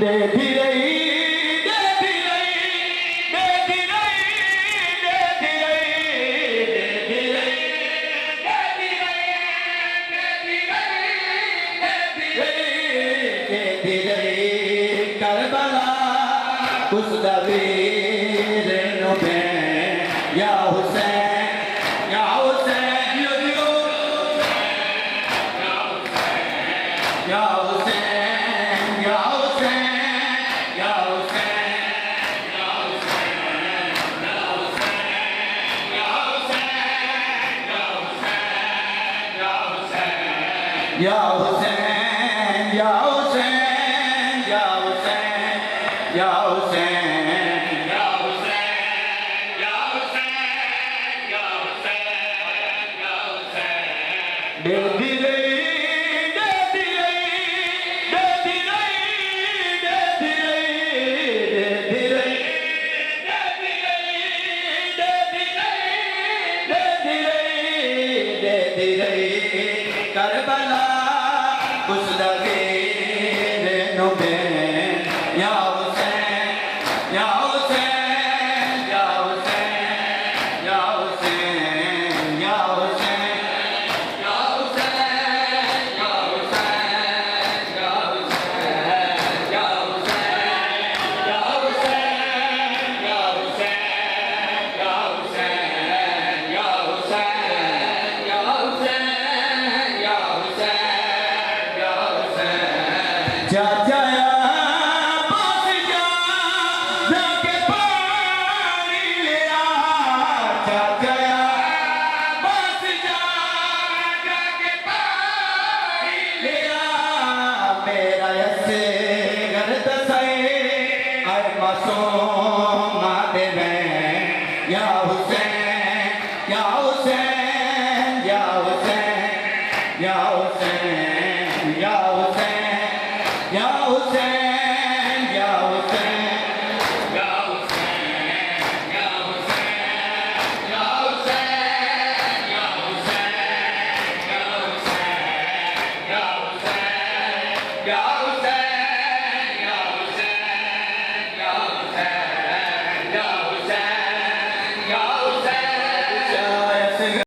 देती रही देती रही देती रही देती रही देती रही देती रही देती रही करबला उस दवीर नुबे या हुसैन या हुसैन यो यो या हुसैन या हुसैन या हुसैन या हुसैन या हुसैन या हुसैन या हुसैन या हुसैन या हुसैन या हुसैन देती रही देती रही देती रही देती रही देती रही देती रही देती रही देती रही करबला उस दवीर नुबे या हुसैन या हुसैन या हुसैन या हुसैन या हुसैन जा जाया पास जा जाके पानी ले आ जा जाया पास जा जाके पानी ले आ मेरा यसे गर्द सए आए मासूम आते में या हुसैन या हुसैन या हुसैन या हुसैन या हुसैन या हुसैन या हुसैन या हुसैन या हुसैन या हुसैन या हुसैन या हुसैन या हुसैन या हुसैन